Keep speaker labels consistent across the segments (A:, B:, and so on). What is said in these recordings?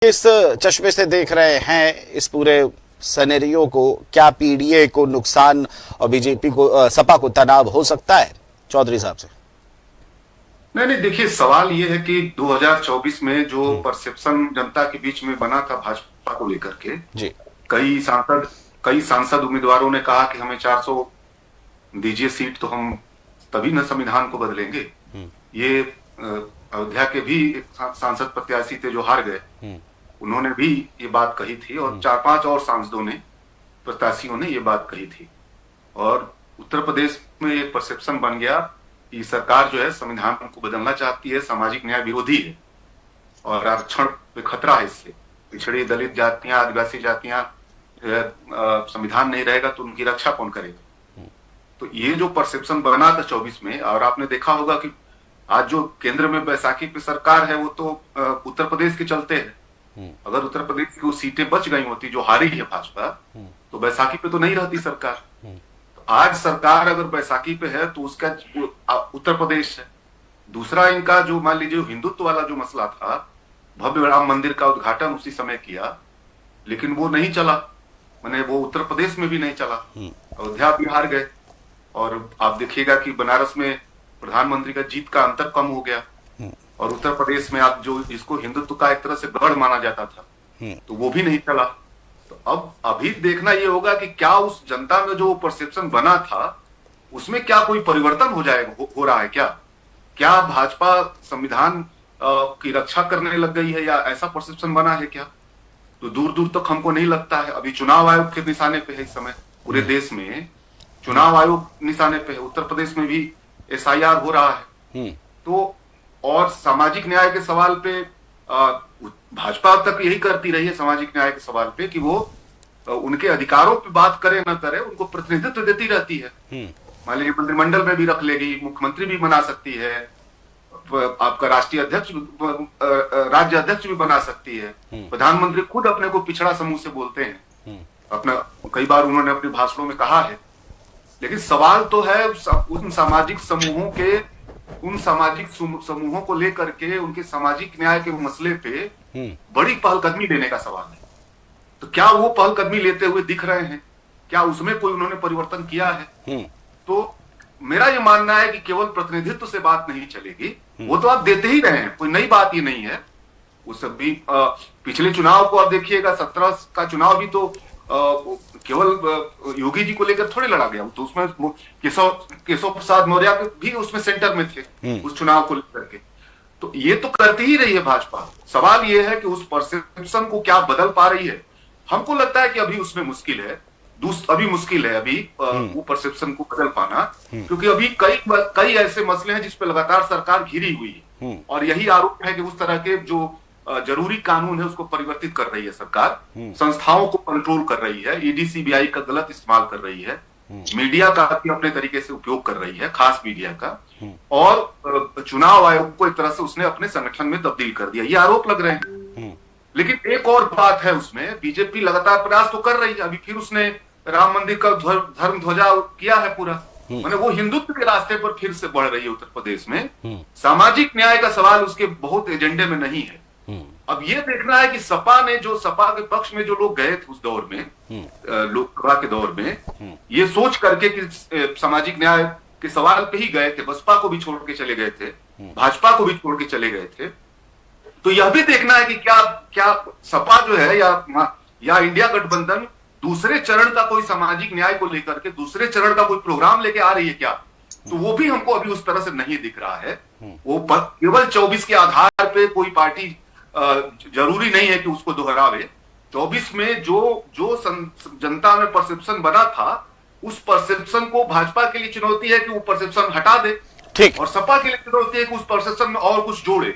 A: इस चश्मे से देख रहे हैं इस पूरे सिनेरियो को, क्या पीडीए को नुकसान और बीजेपी को सपा को तनाव हो सकता है चौधरी साहब से?
B: नहीं नहीं, देखिए सवाल ये है कि 2024 में जो परसेप्शन जनता के बीच में बना था भाजपा को लेकर के,
A: जी
B: कई सांसद उम्मीदवारों ने कहा कि हमें 400 दीजिए सीट तो हम तभी न संविधान को बदलेंगे। ये अयोध्या के भी एक सांसद प्रत्याशी थे जो हार गए, उन्होंने भी ये बात कही थी और 4-5 और सांसदों ने, प्रत्याशियों ने ये बात कही थी। और उत्तर प्रदेश में एक परसेप्शन बन गया कि सरकार जो है संविधान को बदलना चाहती है, सामाजिक न्याय विरोधी है और आरक्षण पे खतरा है। इससे पिछड़ी दलित जातियां, आदिवासी जातियां, संविधान नहीं रहेगा तो उनकी रक्षा कौन करेगा। तो ये जो परसेप्शन बना था 24 में, और आपने देखा होगा कि आज जो केंद्र में बैसाखी पे सरकार है वो तो उत्तर प्रदेश के चलते है। अगर उत्तर प्रदेश की वो सीटें बच गई होती जो हारी है भाजपा, तो बैसाखी पे तो नहीं रहती सरकार। तो आज सरकार अगर बैसाखी पे है तो उसका उत्तर प्रदेश है। दूसरा, इनका जो मान लीजिए हिंदुत्व वाला जो मसला था, भव्य राम मंदिर का उद्घाटन उसी समय किया, लेकिन वो नहीं चला, माने वो उत्तर प्रदेश में भी नहीं चला, अयोध्या भी हार गए। और आप देखिएगा कि बनारस में प्रधानमंत्री का जीत का अंतर कम हो गया, और उत्तर प्रदेश में आप जो इसको हिंदुत्व का एक तरह से गढ़ माना जाता था, तो वो भी नहीं चला। तो अब अभी देखना ये होगा कि क्या उस जनता में जो परसेप्शन बना था उसमें क्या कोई परिवर्तन हो जाएगा, हो रहा है क्या भाजपा संविधान की रक्षा करने लग गई है, या ऐसा परसेप्शन बना है क्या? तो दूर दूर तक हमको नहीं लगता है। अभी चुनाव आयोग के निशाने पे है, इस समय पूरे देश में चुनाव आयोग निशाने पे है, उत्तर प्रदेश में भी एसआईआर हो रहा है। तो और सामाजिक न्याय के सवाल पे भाजपा अब तक यही करती रही है, सामाजिक न्याय के सवाल पे, कि वो उनके अधिकारों पे बात करे न करे, उनको प्रतिनिधित्व देती रहती है। मान लीजिए मंत्रिमंडल में भी रख लेगी, मुख्यमंत्री भी बना सकती है, आपका राष्ट्रीय अध्यक्ष, राज्य अध्यक्ष भी बना सकती है। प्रधानमंत्री खुद अपने को पिछड़ा समूह से बोलते हैं, अपना कई बार उन्होंने अपने भाषणों में कहा है। लेकिन सवाल तो है उन सामाजिक समूहों को लेकर के, उनके सामाजिक न्याय के मसले पे बड़ी पहलकदमी लेने का सवाल है। तो क्या वो पहलकदमी लेते हुए दिख रहे हैं? क्या उसमें कोई उन्होंने परिवर्तन किया है? तो मेरा ये मानना है कि केवल प्रतिनिधित्व से बात नहीं चलेगी, वो तो आप देते ही रहे हैं, कोई नई बात ये नहीं है। उस भी पिछले चुनाव को आप देखिएगा, 17 का चुनाव भी तो केवल योगी जी को लेकर थोड़े लड़ा गया, तो उसमें केशव प्रसाद मौर्य भी उसमें सेंटर में थे उस चुनाव को लेकर के। तो ये तो करती ही रही है भाजपा। सवाल ये है कि उस परसेप्शन को क्या बदल पा रही है। हमको लगता है कि अभी उसमें मुश्किल है, वो परसेप्शन को बदल पाना, क्योंकि अभी कई ऐसे मसले हैं जिस पे लगातार सरकार घिरी हुई है, और यही आरोप है कि उस तरह के जो जरूरी कानून है उसको परिवर्तित कर रही है सरकार, संस्थाओं को कंट्रोल कर रही है, ईडी सीबीआई का गलत इस्तेमाल कर रही है, मीडिया का अपने तरीके से उपयोग कर रही है, खास मीडिया का, और चुनाव आयोग को एक तरह से उसने अपने संगठन में तब्दील कर दिया, ये आरोप लग रहे हैं। लेकिन एक और बात है, उसमें बीजेपी लगातार प्रयास तो कर रही है। अभी फिर उसने राम मंदिर का धर्म ध्वजा किया है पूरा, माने वो हिंदुत्व के रास्ते पर फिर से बढ़ रही है उत्तर प्रदेश में। सामाजिक न्याय का सवाल उसके बहुत एजेंडे में नहीं है। अब ये देखना है कि सपा के पक्ष में जो लोग गए थे उस दौर में, लोकसभा के दौर में, ये सोच करके कि सामाजिक न्याय के सवाल पे ही गए थे, बसपा को भी छोड़ के चले गए थे, भाजपा को भी छोड़ के चले गए थे। तो यह भी देखना है कि क्या सपा जो है या इंडिया गठबंधन दूसरे चरण का कोई सामाजिक न्याय को लेकर के दूसरे चरण का कोई प्रोग्राम लेके आ रही है क्या? तो वो भी हमको अभी उस तरह से नहीं दिख रहा है। वो केवल 24 के आधार पे कोई पार्टी जरूरी नहीं है कि उसको दोहरावे। 24 में जो जनता में परसेप्शन बना था, उस परसेप्शन को भाजपा के लिए चुनौती है कि वो परसेप्शन हटा दे,
A: ठीक,
B: और सपा के लिए चुनौती है कि उस परसेप्शन में और कुछ जोड़े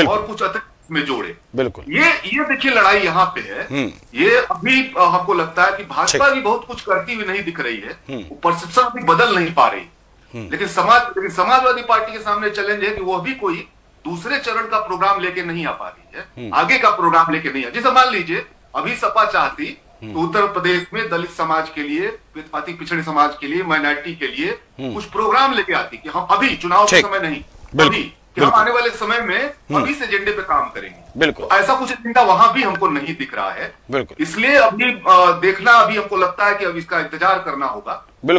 B: और कुछ अतिरिक्त में जोड़े।
A: बिल्कुल,
B: ये देखिए लड़ाई यहाँ पे है। ये अभी हमको लगता है कि भाजपा भी बहुत कुछ करती हुई नहीं दिख रही है, वो परसेप्शन अभी बदल नहीं पा रही। लेकिन समाजवादी पार्टी के सामने चैलेंज है कि वो अभी कोई दूसरे चरण का प्रोग्राम लेके नहीं आ पा रही है, आगे का प्रोग्राम लेके नहीं आ। जैसे मान लीजिए अभी सपा चाहती तो उत्तर प्रदेश में दलित समाज के लिए, अति पिछड़े समाज के लिए, माइनॉरिटी के लिए कुछ प्रोग्राम लेके आती कि हम अभी चुनाव के समय नहीं, अभी कि हम आने वाले समय में हम इस एजेंडे पे काम करेंगे।
A: बिल्कुल।
B: तो ऐसा कुछ एजेंडा वहां भी हमको नहीं दिख रहा है।
A: बिल्कुल।
B: इसलिए अभी देखना, अभी हमको लगता है कि अब इसका इंतजार करना होगा।
A: बिल्कुल।